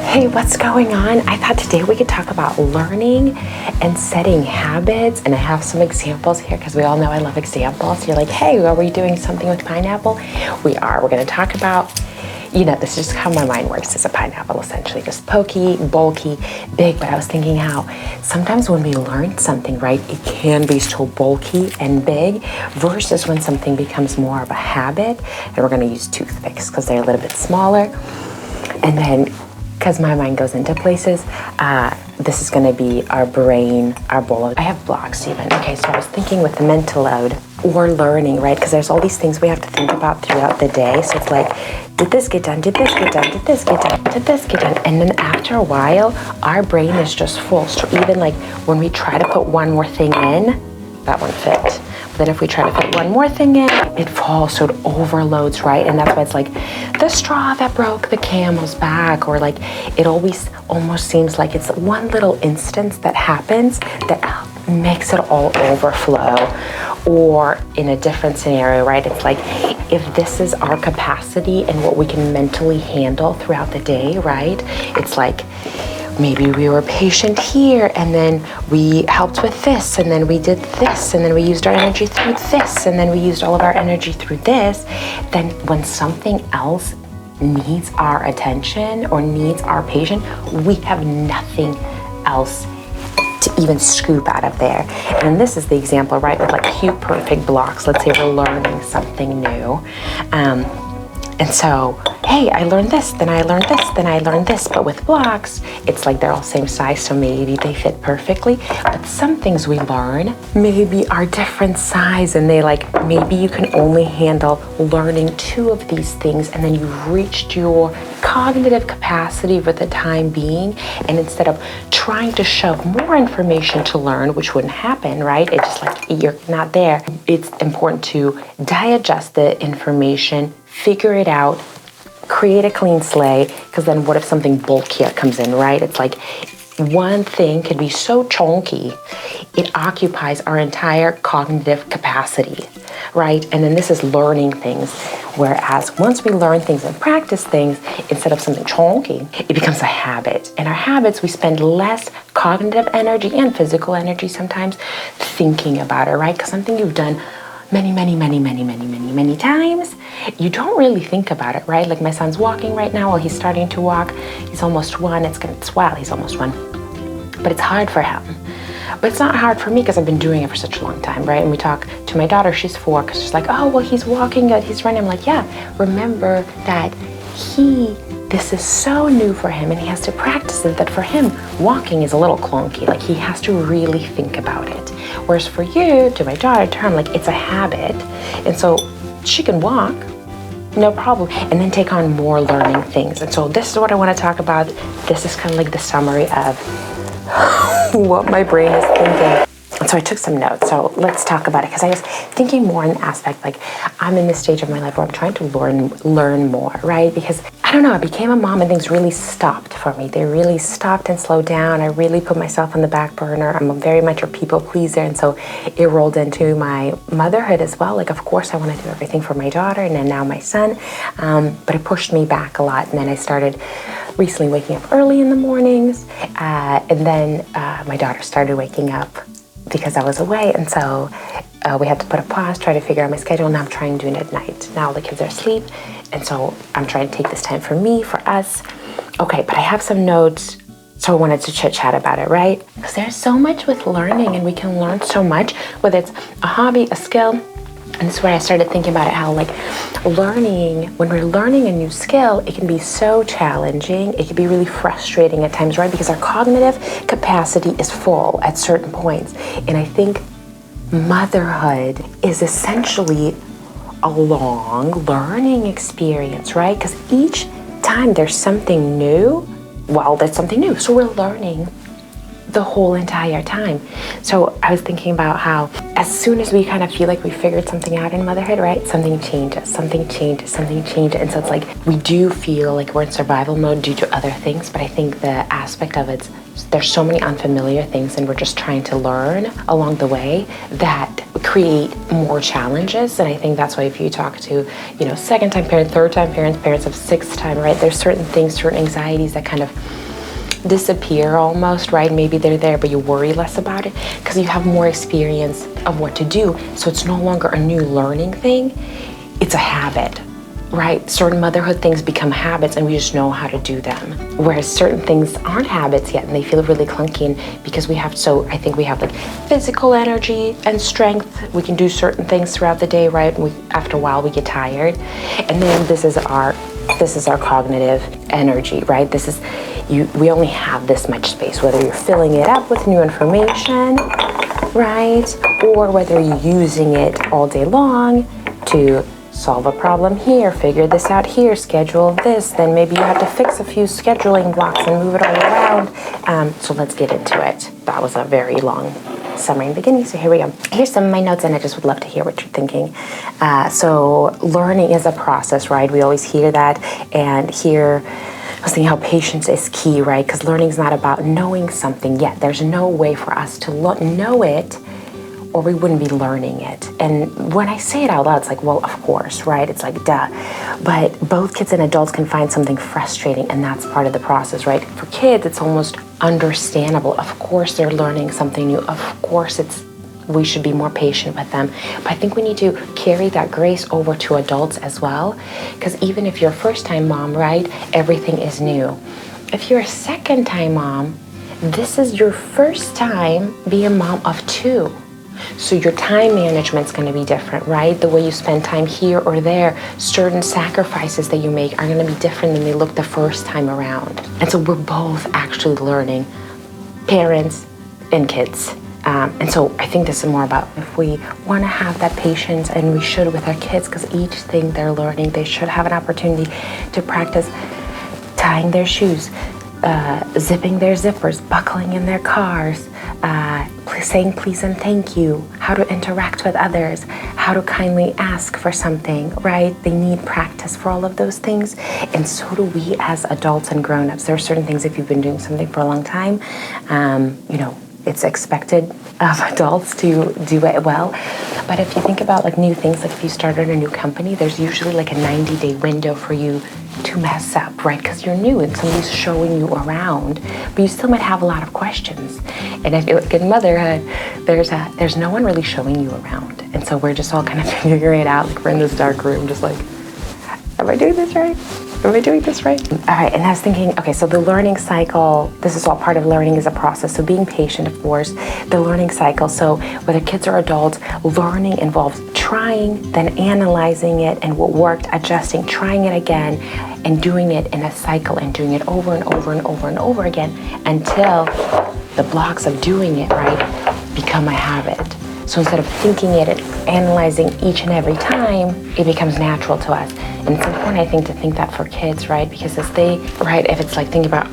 Hey, what's going on? I thought today we could talk about learning and setting habits. And I have some examples here because we all know I love examples. You're like, hey, are we doing something with pineapple? We are. We're going to talk about, this is just how my mind works as a pineapple, essentially. Just pokey, bulky, big. But I was thinking how sometimes when we learn something, right, it can be so bulky and big versus when something becomes more of a habit. And we're going to use toothpicks because they're a little bit smaller. And then, because my mind goes into places, this is going to be our brain, our bowl. I have blocks even. Okay, so I was thinking with the mental load or learning, right? Because there's all these things we have to think about throughout the day. So it's like, did this get done? Did this get done? Did this get done? Did this get done? And then after a while, our brain is just full. So even like when we try to put one more thing in, that one fit. But then if we try to fit one more thing in, it falls, so it overloads, right? And that's why it's like the straw that broke the camel's back, or like it always almost seems like it's one little instance that happens that makes it all overflow. Or in a different scenario, right? It's like if this is our capacity and what we can mentally handle throughout the day, right? It's like maybe we were patient here, and then we helped with this, and then we did this, and then we used our energy through this, and then we used all of our energy through this. Then when something else needs our attention or needs our patience, we have nothing else to even scoop out of there. And this is the example, right, with like cute, perfect blocks. Let's say we're learning something new. And so, hey, I learned this, then I learned this, then I learned this. But with blocks, it's like they're all same size, so maybe they fit perfectly. But some things we learn maybe are different size, and maybe you can only handle learning 2 of these things, and then you've reached your cognitive capacity for the time being. And instead of trying to shove more information to learn, which wouldn't happen, right? It's just like you're not there. It's important to digest the information, figure it out, create a clean slate, because then what if something bulkier comes in, right? It's like one thing could be so chunky, it occupies our entire cognitive capacity, right? And then this is learning things. Whereas once we learn things and practice things, instead of something chunky, it becomes a habit. And our habits, we spend less cognitive energy and physical energy sometimes thinking about it, right? Because something you've done many times, you don't really think about it, right? Like my son's walking right now, he's starting to walk. He's almost 1. It's wild, he's almost 1. But it's hard for him. But it's not hard for me because I've been doing it for such a long time, right? And we talk to my daughter, she's 4, because she's like, oh, well, he's walking good, he's running. I'm like, yeah, remember that this is so new for him, and he has to practice it, that for him, walking is a little clunky. Like he has to really think about it. Whereas for you, to my daughter, to her, I'm like, it's a habit. And so she can walk, no problem, and then take on more learning things. And so this is what I want to talk about. This is kind of like the summary of what my brain is thinking. And so I took some notes. So let's talk about it, because I was thinking more in the aspect, like I'm in this stage of my life where I'm trying to learn more, right? Because I don't know, I became a mom and things really stopped for me. They really stopped and slowed down. I really put myself on the back burner. I'm very much a people pleaser. And so it rolled into my motherhood as well. Like, of course, I want to do everything for my daughter and then now my son. But it pushed me back a lot. And then I started recently waking up early in the mornings. And then my daughter started waking up because I was away. And so we had to put a pause, try to figure out my schedule. Now I'm trying to do it at night. Now the kids are asleep. And so I'm trying to take this time for me, for us. Okay, but I have some notes. So I wanted to chit chat about it, right? Because there's so much with learning, and we can learn so much, whether it's a hobby, a skill. And this is where I started thinking about it, how like learning, when we're learning a new skill, it can be so challenging. It can be really frustrating at times, right? Because our cognitive capacity is full at certain points. And I think motherhood is essentially a long learning experience, right? Because each time there's something new, well, that's something new. So we're learning the whole entire time. So I was thinking about how as soon as we kind of feel like we figured something out in motherhood, right? Something changes, something changes, something changes. And so it's like we do feel like we're in survival mode due to other things, but I think the aspect of it, there's so many unfamiliar things and we're just trying to learn along the way that create more challenges. And I think that's why if you talk to, second-time parents, third-time parents, parents of sixth-time, right? There's certain things, certain anxieties that kind of disappear almost, right? Maybe they're there, but you worry less about it because you have more experience of what to do. So it's no longer a new learning thing. It's a habit, right? Certain motherhood things become habits and we just know how to do them. Whereas certain things aren't habits yet and they feel really clunky, and because I think we have like physical energy and strength. We can do certain things throughout the day, right? And after a while we get tired. And then this is our cognitive energy, right? We only have this much space, whether you're filling it up with new information, right? Or whether you're using it all day long to solve a problem here, figure this out here, schedule this, then maybe you have to fix a few scheduling blocks and move it all around. So let's get into it. That was a very long summary in the beginning, so here we go. Here's some of my notes and I just would love to hear what you're thinking. So learning is a process, right? We always hear that, and here I was thinking how patience is key, right? Because learning is not about knowing something yet. There's no way for us to know it or we wouldn't be learning it. And when I say it out loud, it's like, well, of course, right? It's like, duh. But both kids and adults can find something frustrating, and that's part of the process, right? For kids, it's almost understandable. Of course, they're learning something new. Of course, we should be more patient with them. But I think we need to carry that grace over to adults as well. Because even if you're a first-time mom, right, everything is new. If you're a second-time mom, this is your first time being a mom of two. So your time management's going to be different, right? The way you spend time here or there, certain sacrifices that you make are going to be different than they look the first time around. And so we're both actually learning, parents and kids. And so I think this is more about if we want to have that patience, and we should with our kids, because each thing they're learning, they should have an opportunity to practice tying their shoes, zipping their zippers, buckling in their cars, saying please and thank you, how to interact with others, how to kindly ask for something, right? They need practice for all of those things. And so do we as adults and grown-ups. There are certain things, if you've been doing something for a long time, it's expected of adults to do it well. But if you think about like new things, like if you started a new company, there's usually like a 90-day window for you to mess up, right? Because you're new and somebody's showing you around, but you still might have a lot of questions. And I feel like in motherhood, there's no one really showing you around. And so we're just all kind of figuring it out. Like we're in this dark room, just like, am I doing this right? Am I doing this right? All right, and I was thinking, okay, so the learning cycle, this is all part of learning is a process. So being patient, of course, the learning cycle. So whether kids or adults, learning involves trying, then analyzing it and what worked, adjusting, trying it again, and doing it in a cycle and doing it over and over and over and over again until the blocks of doing it right become a habit. So instead of thinking it and analyzing each and every time, it becomes natural to us. And it's important, I think, to think that for kids, right? Because if it's like thinking about,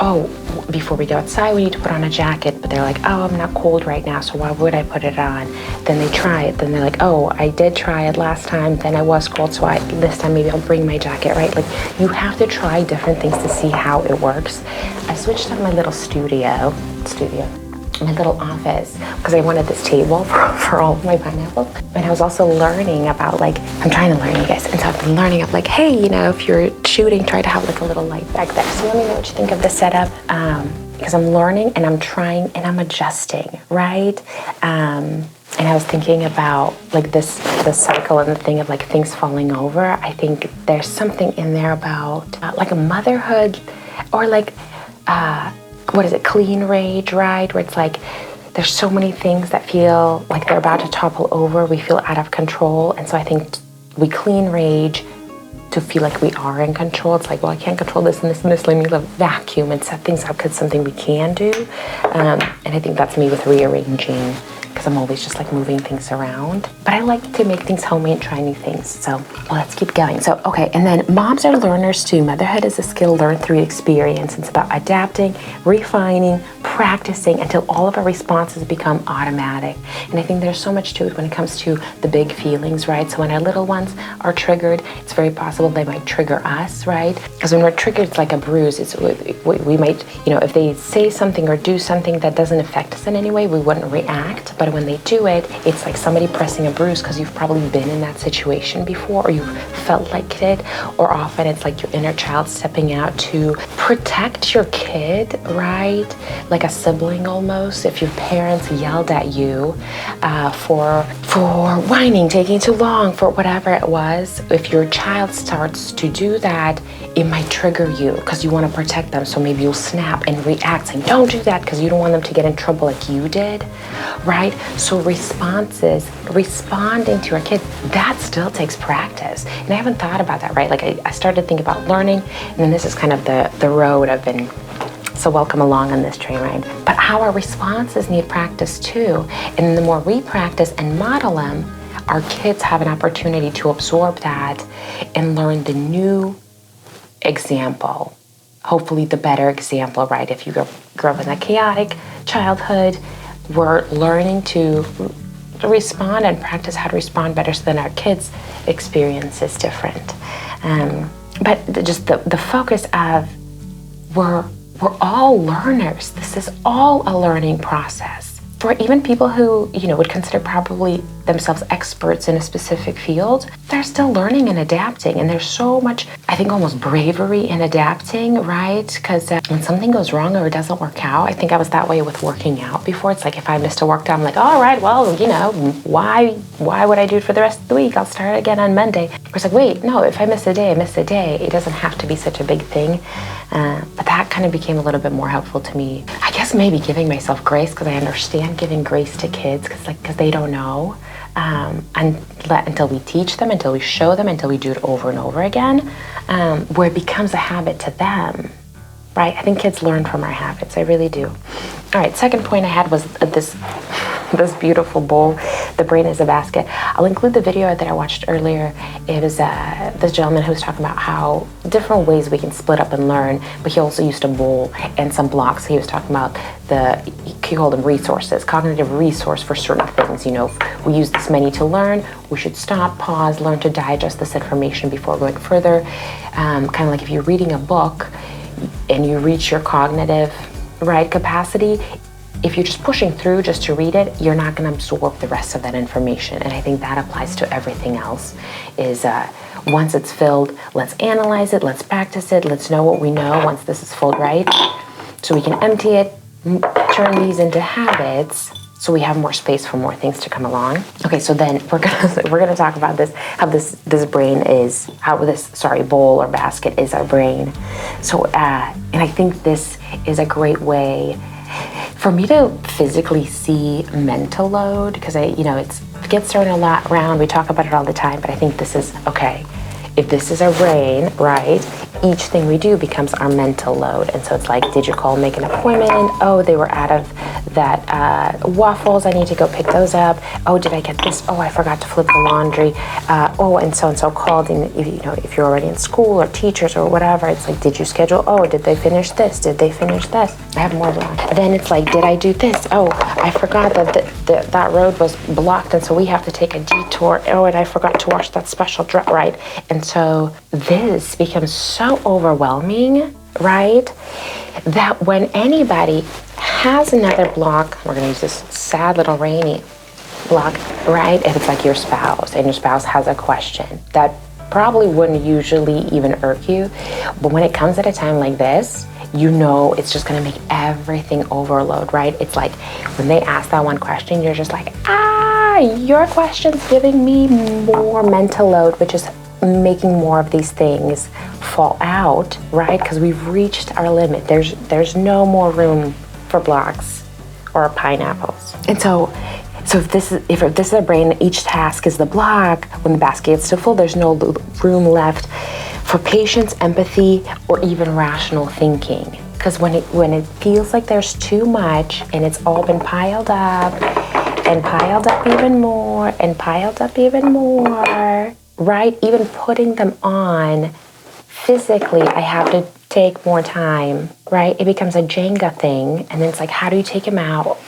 before we go outside, we need to put on a jacket, but they're like, I'm not cold right now, so why would I put it on? Then they try it, then they're like, I did try it last time, then I was cold, so this time maybe I'll bring my jacket, right? Like, you have to try different things to see how it works. I switched up my little my little office because I wanted this table for all of my pineapples. And I was also learning about I'm trying to learn, you guys. And so I've been learning of hey, if you're shooting, try to have a little light back there. So let me know what you think of the setup. Because I'm learning and I'm trying and I'm adjusting, right? And I was thinking about the cycle and the thing of things falling over. I think there's something in there about a motherhood or what is it, clean rage, right? Where it's there's so many things that feel like they're about to topple over. We feel out of control. And so I think we clean rage to feel like we are in control. It's I can't control this and this and this. Let me vacuum and set things up because it's something we can do. And I think that's me with rearranging, because because I'm always just like moving things around. But I like to make things homey and try new things. So let's keep going. So, okay, and then moms are learners too. Motherhood is a skill learned through experience. It's about adapting, refining, practicing until all of our responses become automatic. And I think there's so much to it when it comes to the big feelings, right? So when our little ones are triggered, it's very possible they might trigger us, right? Because when we're triggered, it's like a bruise. We might, if they say something or do something that doesn't affect us in any way, we wouldn't react. But when they do it, it's like somebody pressing a bruise because you've probably been in that situation before, or you've felt like it, or often it's like your inner child stepping out to protect your kid, right? Like a sibling almost. If your parents yelled at you for whining, taking too long, for whatever it was, if your child starts to do that, it might trigger you because you want to protect them. So maybe you'll snap and react saying, don't do that, because you don't want them to get in trouble like you did, right? So responses, responding to your kid, that still takes practice. And I haven't thought about that, right? Like I started to think about learning, and then this is kind of the road I've been so welcome along on this train ride. But how our responses need practice too. And the more we practice and model them, our kids have an opportunity to absorb that and learn the new example, hopefully the better example, right? If you grew up in a chaotic childhood, we're learning to respond and practice how to respond better so then our kids' experience is different. But just the focus of we're all learners. This is all a learning process. For even people who, would consider probably themselves experts in a specific field, they're still learning and adapting. And there's so much, I think, almost bravery in adapting, right? Because when something goes wrong or it doesn't work out, I think I was that way with working out before. It's like if I missed a workout, I'm like, all right, well, why would I do it for the rest of the week? I'll start again on Monday. It's like, wait, no, if I miss a day, I miss a day. It doesn't have to be such a big thing. But that kind of became a little bit more helpful to me. I guess maybe giving myself grace, because I understand giving grace to kids because they don't know. Until we teach them, until we show them, until we do it over and over again, where it becomes a habit to them, right? I think kids learn from our habits. I really do. All right, second point I had was this beautiful bowl. The brain is a basket. I'll include the video that I watched earlier. It was this gentleman who was talking about how different ways we can split up and learn, but he also used a bowl and some blocks. He was talking about he called them resources, cognitive resource for certain things. We use this many to learn. We should stop, pause, learn to digest this information before going further. Kind of like if you're reading a book and you reach your cognitive capacity, if you're just pushing through just to read it, you're not going to absorb the rest of that information. And I think that applies to everything else. Is once it's filled, let's analyze it, let's practice it, let's know what we know once this is full, right? So we can empty it, turn these into habits, so we have more space for more things to come along. Okay, so then we're gonna talk about this, how this brain is, how this bowl or basket is our brain. So and I think this is a great way for me to physically see mental load, because it gets thrown a lot around. We talk about it all the time, but I think this is okay. If this is our brain, right, each thing we do becomes our mental load. And so it's like, did you call, make an appointment? Oh, they were out of that waffles. I need to go pick those up. Oh, did I get this? Oh, I forgot to flip the laundry. And so called. And if you're already in school or teachers or whatever, it's like, did you schedule? Oh, did they finish this? Did they finish this? I have more of that. Then it's like, did I do this? Oh, I forgot that road was blocked, and so we have to take a detour. Oh, and I forgot to wash that special dress, right? And so this becomes so overwhelming, right, that when anybody has another block, we're going to use this sad little rainy block, right? If it's like your spouse and your spouse has a question that probably wouldn't usually even irk you, but when it comes at a time like this, it's just going to make everything overload, right? It's like when they ask that one question, you're just like, your question's giving me more mental load, which is making more of these things fall out, right? Because we've reached our limit. There's no more room for blocks or pineapples. And so if this is a brain, each task is the block. When the basket gets too full, there's no room left for patience, empathy, or even rational thinking. Because when it feels like there's too much and it's all been piled up and piled up even more and piled up even more, right? Even putting them on physically, I have to take more time, right? It becomes a Jenga thing. And then it's like, how do you take them out?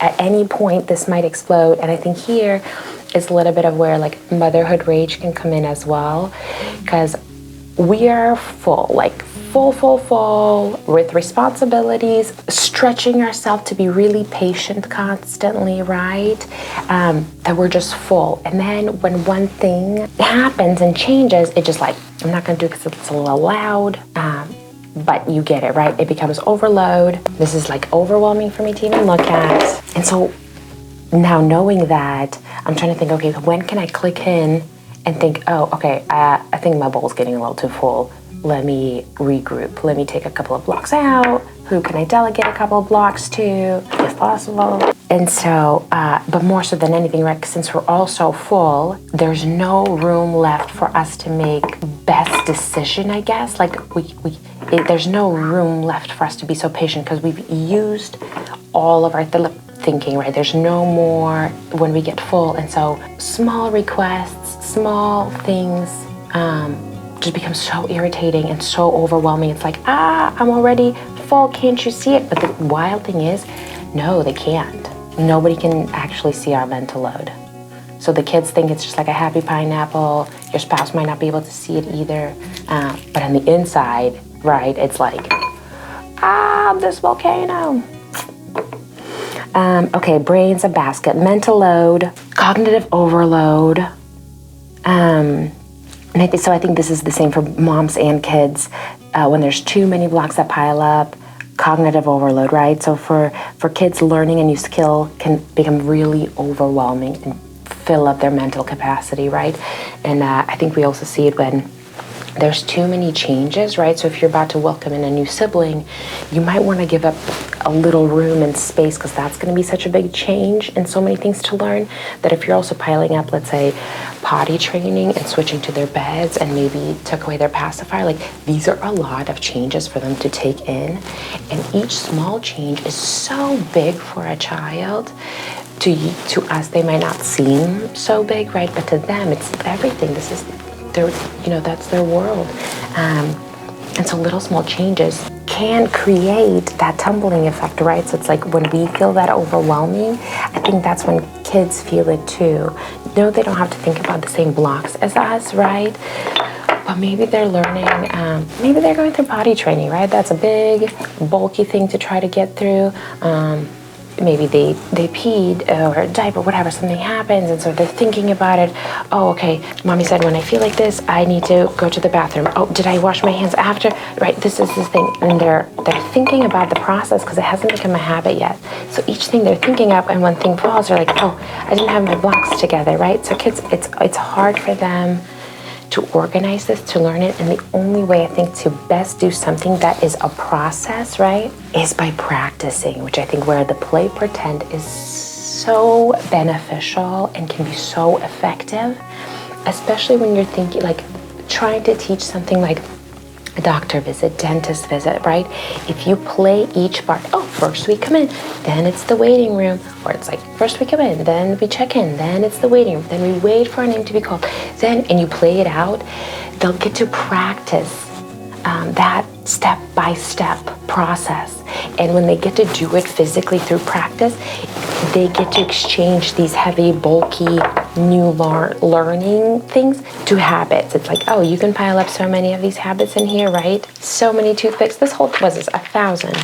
At any point, this might explode. And I think here is a little bit of where like motherhood rage can come in as well, because we are full, like full with responsibilities, stretching ourselves to be really patient constantly, right? That we're just full. And then when one thing happens and changes, it just like, I'm not gonna do it because it's a little loud, but you get it, right? It becomes overload. This is like overwhelming for me to even look at. And so now knowing that, I'm trying to think, okay, when can I click in and think, oh, okay, I think my bowl's getting a little too full. Let me regroup. Let me take a couple of blocks out. Who can I delegate a couple of blocks to, if possible? And so, but more so than anything, right, since we're all so full, there's no room left for us to make best decision, I guess. Like there's no room left for us to be so patient because we've used all of our thinking, right? There's no more when we get full. And so small requests, small things, just becomes so irritating and so overwhelming. It's like, I'm already full, can't you see it? But the wild thing is, no, they can't. Nobody can actually see our mental load. So the kids think it's just like a happy pineapple. Your spouse might not be able to see it either. But on the inside, right, it's like, this volcano. Okay, brain's a basket. Mental load, cognitive overload. So I think this is the same for moms and kids. When there's too many blocks that pile up, cognitive overload, right? So for kids, learning a new skill can become really overwhelming and fill up their mental capacity, right? And I think we also see it when there's too many changes, right? So if you're about to welcome in a new sibling, you might want to give up a little room and space because that's going to be such a big change and so many things to learn that if you're also piling up, let's say, potty training and switching to their beds and maybe took away their pacifier, like these are a lot of changes for them to take in. And each small change is so big for a child. To us, they might not seem so big, right? But to them, it's everything. This is that's their world. And so little small changes can create that tumbling effect, right? So it's like when we feel that overwhelming, I think that's when kids feel it too. No, they don't have to think about the same blocks as us, right? But maybe they're learning, maybe they're going through potty training, right? That's a big, bulky thing to try to get through. Maybe they peed or diaper, whatever, something happens, and so they're thinking about it. Oh, okay, mommy said when I feel like this, I need to go to the bathroom. Oh, did I wash my hands after? Right, this is the thing. And they're thinking about the process because it hasn't become a habit yet. So each thing they're thinking of, and when thing falls, they're like, oh, I didn't have my blocks together, right? So kids, it's hard for them to organize this, to learn it, and the only way I think to best do something that is a process, right, is by practicing, which I think where the play pretend is so beneficial and can be so effective, especially when you're thinking, like, trying to teach something like a doctor visit, dentist visit, right? If you play each part, oh, first we come in, then it's the waiting room, or it's like, first we come in, then we check in, then it's the waiting room, then we wait for our name to be called, and you play it out, they'll get to practice that step-by-step process. And when they get to do it physically through practice, they get to exchange these heavy, bulky, new learning things to habits. It's like, oh, you can pile up so many of these habits in here, right? So many toothpicks. This whole was 1,000,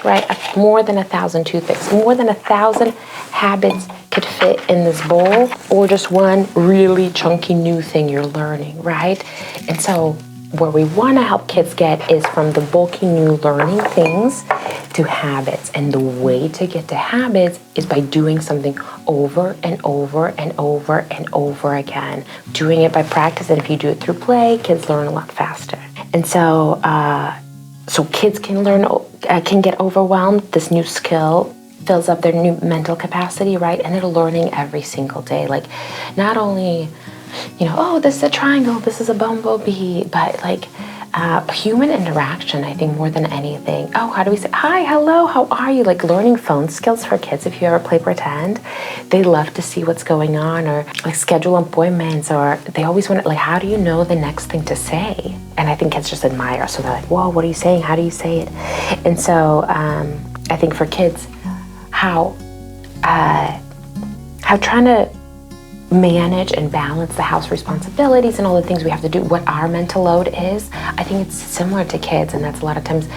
right? More than 1,000 toothpicks. More than 1,000 habits could fit in this bowl, or just one really chunky new thing you're learning, right? And so where we want to help kids get is from the bulky new learning things to habits. And the way to get to habits is by doing something over and over and over and over again. Doing it by practice, and if you do it through play, kids learn a lot faster. And so kids can get overwhelmed. This new skill fills up their new mental capacity, right? And they're learning every single day. Like, not only, oh, this is a triangle, this is a bumblebee, but like, human interaction, I think, more than anything. Oh, how do we say hi, hello, how are you? Like learning phone skills for kids, if you ever play pretend, they love to see what's going on, or like schedule appointments, or they always want to, like, how do you know the next thing to say? And I think kids just admire. So they're like, whoa, what are you saying? How do you say it? And so I think for kids, how trying to manage and balance the house responsibilities and all the things we have to do, what our mental load is, I think it's similar to kids. And that's a lot of times,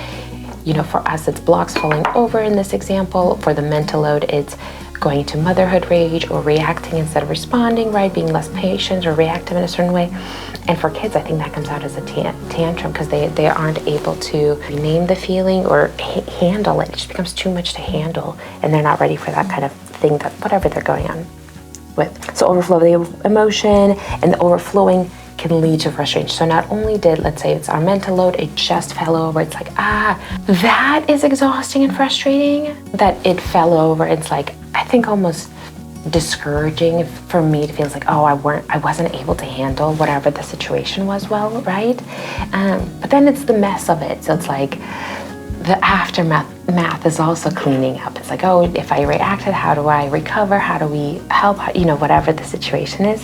you know, for us, it's blocks falling over in this example. For the mental load, it's going to motherhood rage or reacting instead of responding, right? Being less patient or reactive in a certain way. And for kids, I think that comes out as a tantrum because they aren't able to name the feeling or handle it. It just becomes too much to handle, and they're not ready for that kind of thing, that whatever they're going on with. So overflow the emotion, and the overflowing can lead to frustration. So not only did, let's say it's our mental load, it just fell over. It's like, that is exhausting and frustrating that it fell over. It's like, I think almost discouraging for me. It feels like, oh, I wasn't able to handle whatever the situation was well, right? But then it's the mess of it. So it's like the aftermath is also cleaning up. It's like, oh, if I reacted, how do I recover? How do we help? You know, whatever the situation is.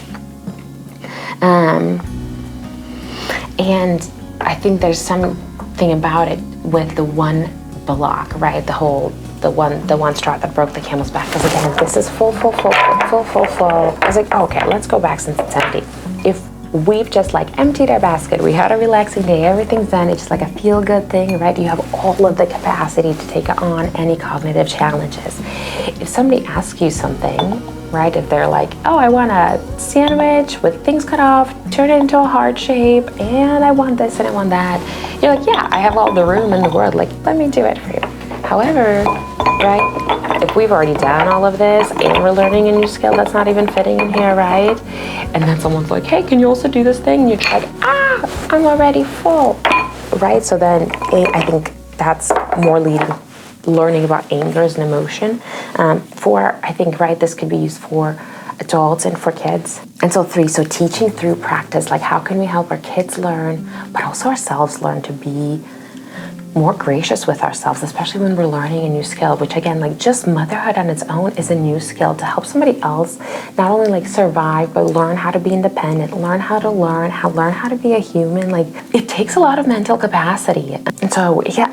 And I think there's something about it with the one block, right? The one straw that broke the camel's back. Because again, this is full. I was like, oh, okay, let's go back since it's empty. If we've just like emptied our basket, we had a relaxing day, everything's done, it's just like a feel-good thing, right? You have all of the capacity to take on any cognitive challenges. If somebody asks you something, right, if they're like, oh, I want a sandwich with things cut off, turn it into a heart shape, and I want this and I want that, you're like, yeah, I have all the room in the world, like, let me do it for you. However, right, if we've already done all of this and we're learning a new skill that's not even fitting in here, right? And then someone's like, hey, can you also do this thing? And you're like, I'm already full, right? So then I think that's more learning about anger as an emotion. I think, right, this could be used for adults and for kids. And so 3, so teaching through practice, like how can we help our kids learn, but also ourselves learn to be more gracious with ourselves, especially when we're learning a new skill, which again, like just motherhood on its own is a new skill to help somebody else not only like survive, but learn how to be independent, learn how to be a human. Like it takes a lot of mental capacity. And so, yeah,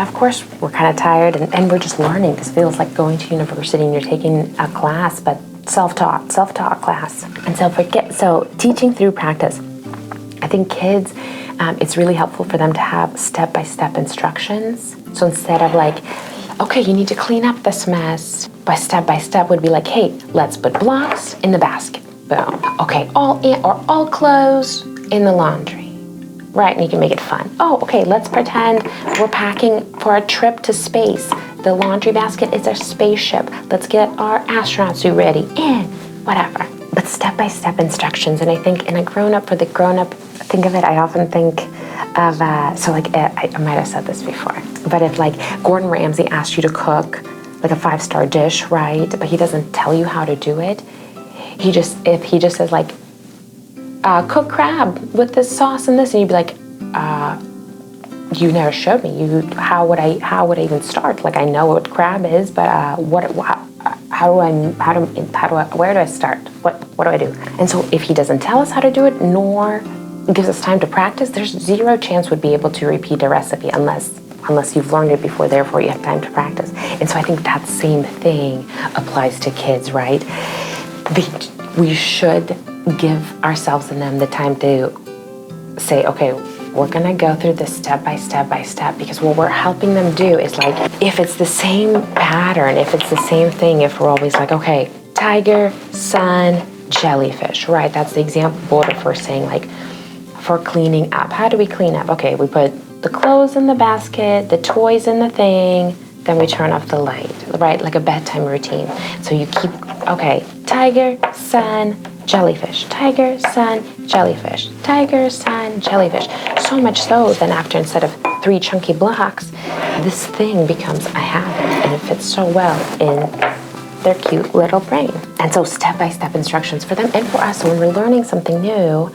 of course we're kind of tired and we're just learning. This feels like going to university and you're taking a class, but self-taught class. And so teaching through practice, I think kids, it's really helpful for them to have step-by-step instructions. So instead of like, okay, you need to clean up this mess, by step would be like, hey, let's put blocks in the basket. Boom. Okay, all clothes in the laundry. Right, and you can make it fun. Oh, okay, let's pretend we're packing for a trip to space. The laundry basket is our spaceship. Let's get our astronaut suit ready and whatever. But step-by-step instructions. And I think for the grown-up, think of it, I often think of, I might have said this before, but if like Gordon Ramsay asked you to cook like a 5-star dish, right, but he doesn't tell you how to do it, if he just says like, cook crab with this sauce and this, and you'd be like, you never showed me. How would I even start? Like I know what crab is, but where do I start? What do I do? And so if he doesn't tell us how to do it, nor gives us time to practice, there's zero chance we'd be able to repeat a recipe unless you've learned it before, therefore you have time to practice. And so I think that same thing applies to kids, right? We should give ourselves and them the time to say, okay, we're gonna go through this step by step, because what we're helping them do is like, if it's the same pattern, if it's the same thing, if we're always like, okay, tiger, sun, jellyfish, right? That's the example if we're saying like, for cleaning up, how do we clean up? Okay, we put the clothes in the basket, the toys in the thing, then we turn off the light, right? Like a bedtime routine. So you keep, okay, tiger, sun, jellyfish, tiger, sun, jellyfish, tiger, sun, jellyfish. So much so then after, instead of 3 chunky blocks, this thing becomes a habit and it fits so well in their cute little brain. And so step-by-step instructions for them and for us when we're learning something new.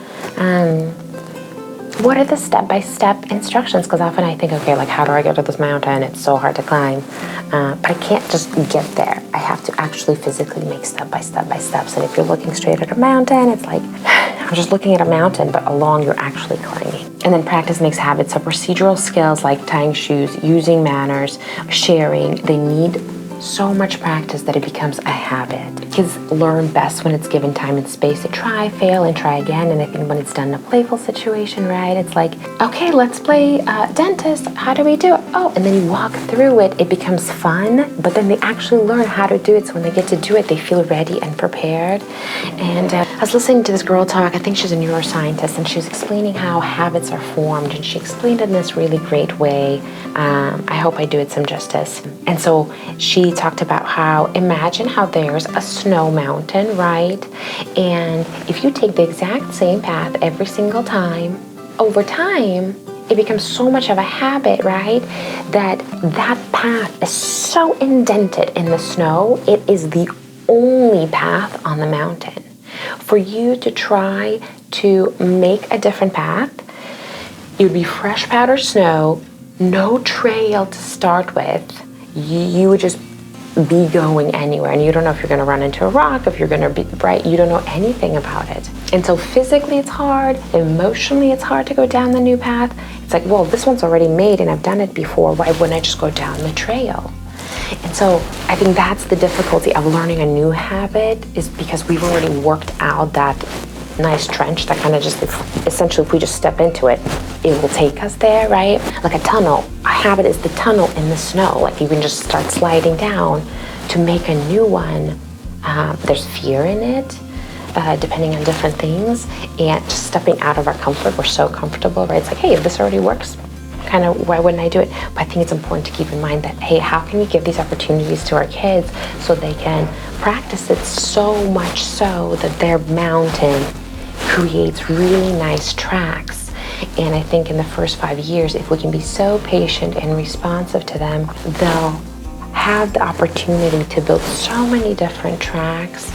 what are the step-by-step instructions? Because often I think, okay, like how do I get to this mountain? It's so hard to climb. But I can't just get there. I have to actually physically make step-by-step by steps. And if you're looking straight at a mountain, it's like, I'm just looking at a mountain, but along you're actually climbing. And then practice makes habits. So procedural skills like tying shoes, using manners, sharing, they need so much practice that it becomes a habit. Kids learn best when it's given time and space to try, fail, and try again. And I think when it's done in a playful situation, right, it's like, okay, let's play dentist. How do we do it? Oh, and then you walk through it. It becomes fun, but then they actually learn how to do it. So when they get to do it, they feel ready and prepared. And I was listening to this girl talk. I think she's a neuroscientist, and she was explaining how habits are formed. And she explained it in this really great way. I hope I do it some justice. And so she talked about how, imagine how there's a snow mountain, right? And if you take the exact same path every single time, over time, it becomes so much of a habit, right? That path is so indented in the snow, it is the only path on the mountain. For you to try to make a different path, it would be fresh powdered snow, no trail to start with. You would just be going anywhere, and you don't know if you're going to run into a rock, if you're going to be right, you don't know anything about it. And so physically it's hard, emotionally it's hard to go down the new path. It's like, well, this one's already made and I've done it before, why wouldn't I just go down the trail? And so I think that's the difficulty of learning a new habit, is because we've already worked out that nice trench that kind of just, essentially if we just step into it, it will take us there, right? Like a tunnel. A habit is the tunnel in the snow. Like you can just start sliding down. To make a new one, there's fear in it, depending on different things, and just stepping out of our comfort. We're so comfortable, right? It's like, hey, if this already works, kind of, why wouldn't I do it? But I think it's important to keep in mind that, hey, how can we give these opportunities to our kids so they can practice it so much so that their mountain creates really nice tracks. And I think in the first 5 years, if we can be so patient and responsive to them, they'll have the opportunity to build so many different tracks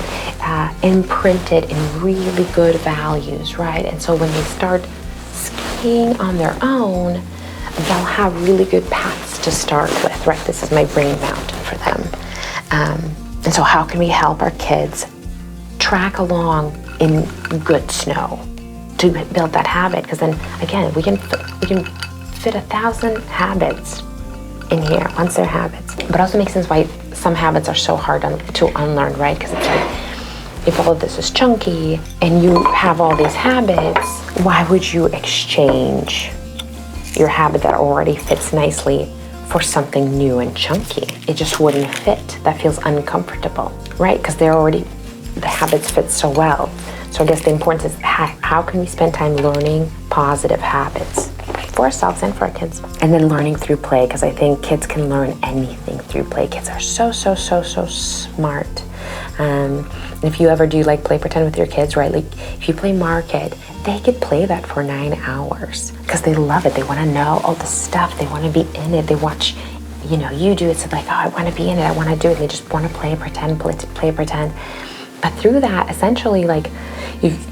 imprinted in really good values, right? And so when they start skiing on their own, they'll have really good paths to start with, right? This is my brain mountain for them. And so how can we help our kids track along in good snow to build that habit? Because then again, we can fit 1,000 habits in here once they're habits. But it also makes sense why some habits are so hard to unlearn, right? Because it's like, if all of this is chunky and you have all these habits, why would you exchange your habit that already fits nicely for something new and chunky? It just wouldn't fit. That feels uncomfortable, right? Because the habits fit so well. So I guess the importance is how can we spend time learning positive habits for ourselves and for our kids? And then learning through play, because I think kids can learn anything through play. Kids are so smart. And if you ever do like play pretend with your kids, right? Like if you play market, they could play that for 9 hours because they love it. They want to know all the stuff. They want to be in it. They watch, you do it. So like, oh, I want to be in it. I want to do it. And they just want to play pretend. But through that, essentially, like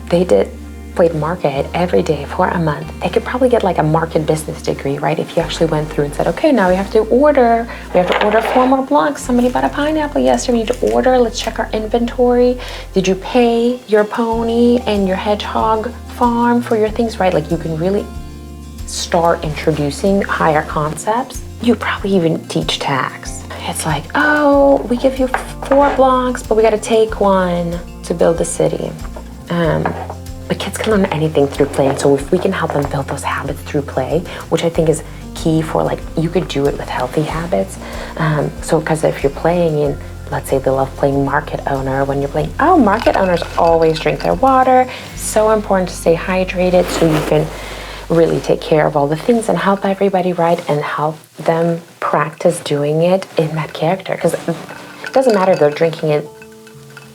they played market every day for a month, they could probably get like a market business degree, right? If you actually went through and said, okay, now we have to order 4 more blocks. Somebody bought a pineapple yesterday, we need to order, let's check our inventory. Did you pay your pony and your hedgehog farm for your things, right? Like you can really start introducing higher concepts. You probably even teach tax. It's like, oh, we give you 4 blocks, but we got to take 1 to build the city. But kids can learn anything through play, and so if we can help them build those habits through play, which I think is key for, like, you could do it with healthy habits. So because if you're playing in, let's say they love playing market owner, when you're playing, market owners always drink their water. So important to stay hydrated so you can really take care of all the things and help everybody, right? And help them practice doing it in that character. Because it doesn't matter if they're drinking it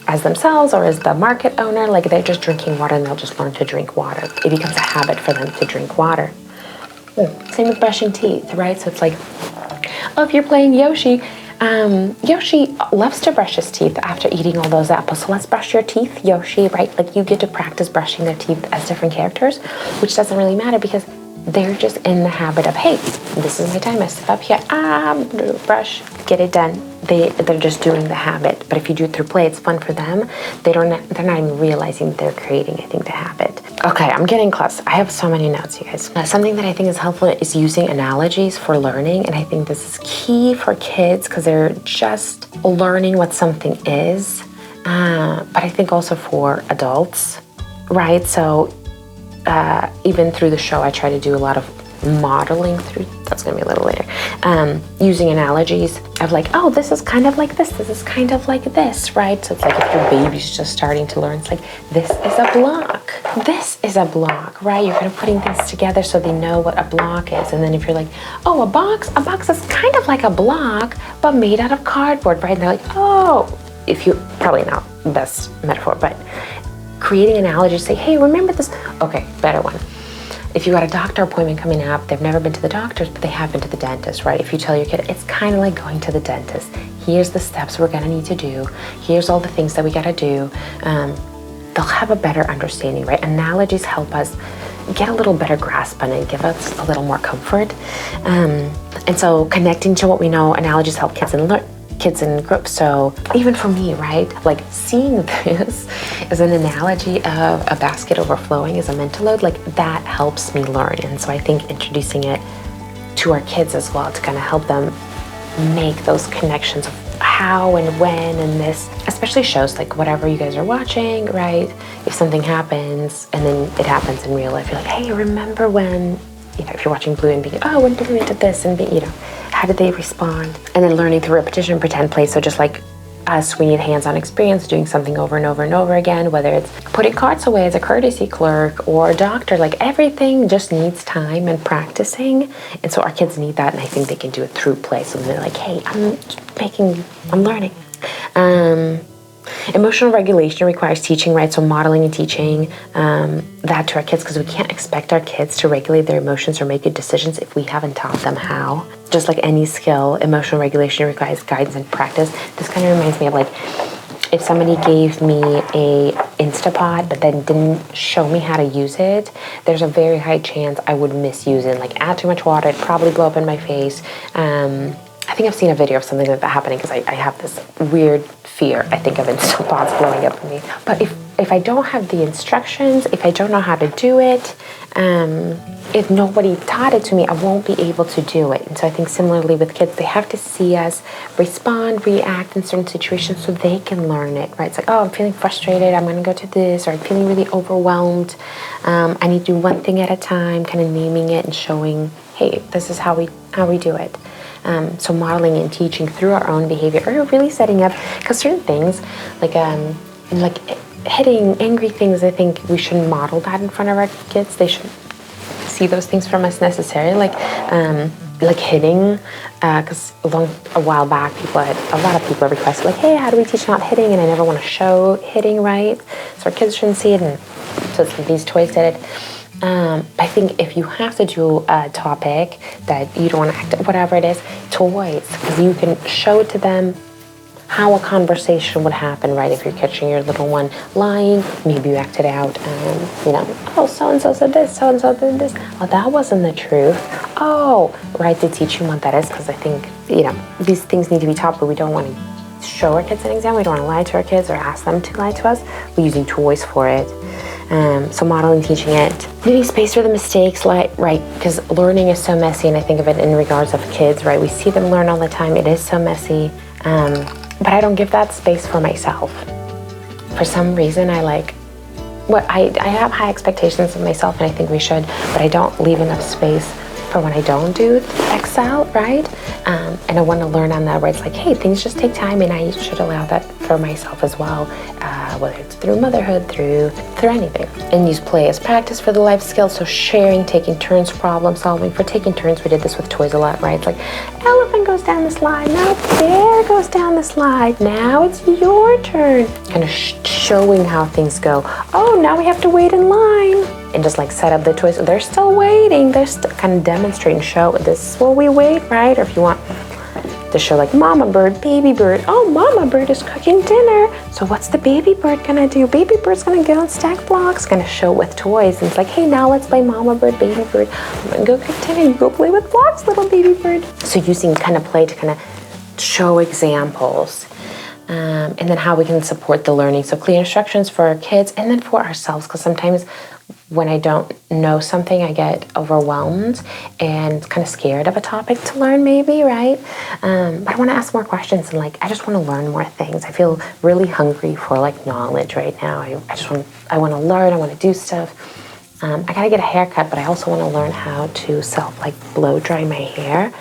as themselves or as the market owner, like they're just drinking water and they'll just learn to drink water. It becomes a habit for them to drink water. Same with brushing teeth, right? So it's like, oh, if you're playing Yoshi, Yoshi loves to brush his teeth after eating all those apples. So let's brush your teeth, Yoshi, right? Like you get to practice brushing their teeth as different characters, which doesn't really matter because they're just in the habit of, hey, this is my time. I sit up here, brush, get it done. They're just doing the habit. But if you do it through play, it's fun for them. They're not even realizing that they're creating, I think, the habit. Okay, I'm getting close. I have so many notes, you guys. Something that I think is helpful is using analogies for learning. And I think this is key for kids because they're just learning what something is. But I think also for adults, right? So even through the show, I try to do a lot of modeling through, that's gonna be a little later, using analogies of like, oh, this is kind of like this is kind of like this, right? So it's like if your baby's just starting to learn, it's like, this is a block, this is a block, right? You're kind of putting things together so they know what a block is. And then if you're like, oh, a box is kind of like a block, but made out of cardboard, right? And they're like, oh, if you, probably not the best metaphor, but creating analogies, say, hey, remember this? Okay, better one. If you got a doctor appointment coming up, they've never been to the doctor's, but they have been to the dentist, right? If you tell your kid, it's kind of like going to the dentist. Here's the steps we're gonna need to do. Here's all the things that we gotta do. They'll have a better understanding, right? Analogies help us get a little better grasp on it, give us a little more comfort. And so connecting to what we know, analogies help kids in groups. So even for me, right, like seeing this as an analogy of a basket overflowing as a mental load, like that helps me learn. And so I think introducing it to our kids as well to kind of help them make those connections of how and when, and this, especially shows like whatever you guys are watching, right? If something happens and then it happens in real life, you're like, hey, remember when, you know, if you're watching Blue and being, oh, when Blue did this, and you know, how did they respond? And then learning through repetition, pretend play. So just like us, we need hands-on experience doing something over and over and over again, whether it's putting carts away as a courtesy clerk or a doctor, like everything just needs time and practicing. And so our kids need that, and I think they can do it through play. So they're like, hey, I'm learning. Emotional regulation requires teaching, right? So modeling and teaching that to our kids, because we can't expect our kids to regulate their emotions or make good decisions if we haven't taught them how. Just like any skill, emotional regulation requires guidance and practice. This kind of reminds me of like, if somebody gave me a Instapot but then didn't show me how to use it, there's a very high chance I would misuse it. Like add too much water, it'd probably blow up in my face. I think I've seen a video of something like that happening because I have this weird fear, I think, of Instapots blowing up in me. But if I don't have the instructions, if I don't know how to do it, if nobody taught it to me, I won't be able to do it. And so I think similarly with kids, they have to see us respond, react in certain situations so they can learn it, right? It's like, oh, I'm feeling frustrated, I'm gonna go to this, or I'm feeling really overwhelmed. I need to do one thing at a time, kind of naming it and showing, hey, this is how we do it. So modeling and teaching through our own behavior, or really setting up, because certain things, like hitting, angry things, I think we shouldn't model that in front of our kids. They shouldn't see those things from us necessarily, like hitting, because a while back, a lot of people have requested, like, hey, how do we teach not hitting? And I never want to show hitting, right? So our kids shouldn't see it, and so these toys did it. I think if you have to do a topic that you don't want to act, whatever it is, toys, because you can show it to them how a conversation would happen, right? If you're catching your little one lying, maybe you act it out, you know, oh, so-and-so said this, so-and-so did this. Oh, that wasn't the truth. Oh, right, to teach you what that is, because I think, you know, these things need to be taught, but we don't want to show our kids an exam. We don't want to lie to our kids or ask them to lie to us. We're using toys for it. So modeling, teaching it, leaving space for the mistakes, right? Because learning is so messy, and I think of it in regards of kids, right? We see them learn all the time. It is so messy, but I don't give that space for myself. For some reason, I have high expectations of myself, and I think we should, but I don't leave enough space for when I don't do excel, right? And I want to learn on that, where it's like, hey, things just take time, and I should allow that for myself as well, whether it's through motherhood, through anything. And use play as practice for the life skills, so sharing, taking turns, problem solving. For taking turns, we did this with toys a lot, right? It's like, elephant goes down the slide, now bear goes down the slide, now it's your turn. Kind of showing how things go. Oh, now we have to wait in line. And just like set up the toys. They're still waiting. They're still kind of demonstrating, show this is where we wait, right? Or if you want to show like mama bird, baby bird. Oh, mama bird is cooking dinner. So what's the baby bird gonna do? Baby bird's gonna go and stack blocks, gonna show with toys. And it's like, hey, now let's play mama bird, baby bird. I'm gonna go cook dinner. You go play with blocks, little baby bird. So using kind of play to kind of show examples. And then how we can support the learning. So clear instructions for our kids and then for ourselves, because sometimes when I don't know something, I get overwhelmed and kind of scared of a topic to learn maybe, right? But I want to ask more questions and like, I just want to learn more things. I feel really hungry for like knowledge right now. I want to learn, I want to do stuff. I gotta get a haircut, but I also want to learn how to blow dry my hair.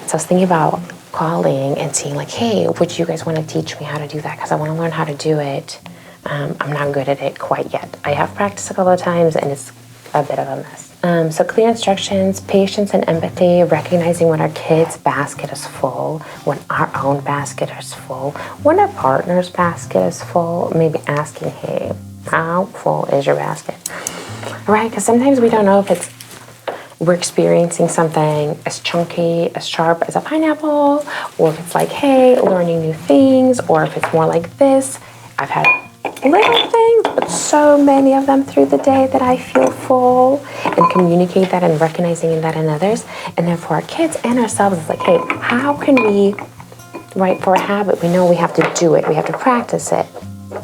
So I was thinking about calling and seeing like, hey, would you guys want to teach me how to do that? Because I want to learn how to do it. I'm not good at it quite yet. I have practiced a couple of times and it's a bit of a mess. So clear instructions, patience and empathy, recognizing when our kids' basket is full, when our own basket is full, when our partner's basket is full, maybe asking, hey, how full is your basket? Right, because sometimes we don't know if we're experiencing something as chunky, as sharp as a pineapple, or if it's like, hey, learning new things, or if it's more like this. I've had little things, but so many of them through the day that I feel full, and communicate that and recognizing that in others. And then for our kids and ourselves, it's like, hey, how can we, right, for a habit, we know we have to do it, we have to practice it.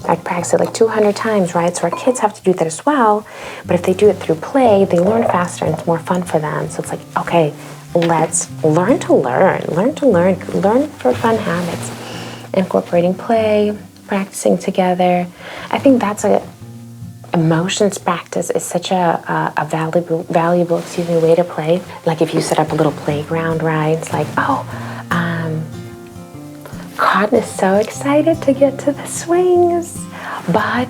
I practice it like 200 times, right? So our kids have to do that as well. But if they do it through play, they learn faster and it's more fun for them. So it's like, okay, let's learn to learn for fun habits. Incorporating play, practicing together. I think that's emotions practice is such a valuable way to play. Like if you set up a little playground, right? It's like, Cotton is so excited to get to the swings, but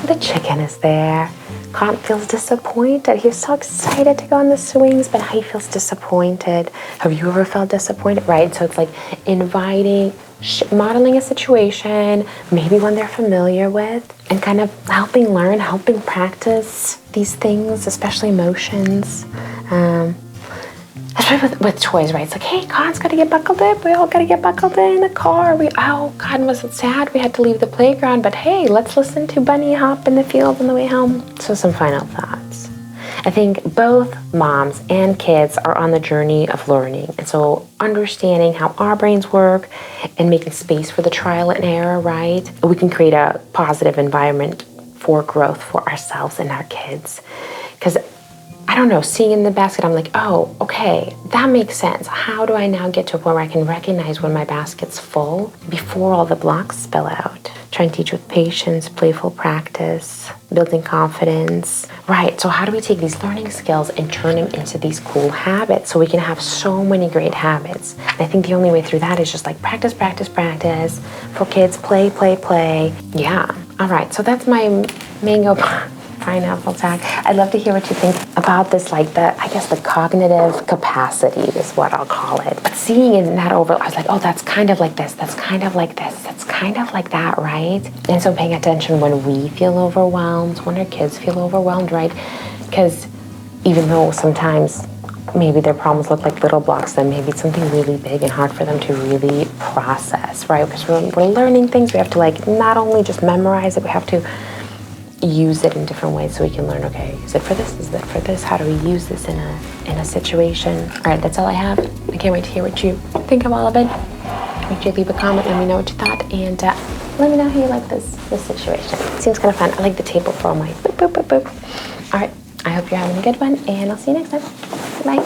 the chicken is there. Cotton feels disappointed. He's so excited to go on the swings, but he feels disappointed. Have you ever felt disappointed? Right? So it's like inviting, modeling a situation, maybe one they're familiar with, and kind of helping learn, helping practice these things, especially emotions. Especially with toys, right? It's like, hey, Cotton's got to get buckled in. We all got to get buckled in the car. Cotton was sad. We had to leave the playground, but hey, let's listen to Bunny hop in the field on the way home. So some final thoughts. I think both moms and kids are on the journey of learning. And so understanding how our brains work and making space for the trial and error, right? We can create a positive environment for growth for ourselves and our kids. Because I don't know, seeing in the basket, I'm like, oh, okay, that makes sense. How do I now get to a point where I can recognize when my basket's full before all the blocks spill out? Try and teach with patience, playful practice, building confidence. Right, so how do we take these learning skills and turn them into these cool habits so we can have so many great habits? And I think the only way through that is just like practice. For kids, play. Yeah, all right, so that's my mango pineapple tag. I'd love to hear what you think about this, like the cognitive capacity is what I'll call it. But seeing in that over, I was like, oh, that's kind of like this, that's kind of like this, that's kind of like that, right? And so paying attention when we feel overwhelmed, when our kids feel overwhelmed, right? Because even though sometimes maybe their problems look like little blocks, then maybe it's something really big and hard for them to really process, right? Because we're learning things, we have to like not only just memorize it, we have to use it in different ways so we can learn, okay, is it for this? Is it for this? How do we use this in a situation? All right, that's all I have. I can't wait to hear what you think of all of it. Make sure you leave a comment, let me know what you thought, and let me know how you like this situation. Seems kind of fun. I like the table for all my boop. All right, I hope you're having a good one, and I'll see you next time. Bye.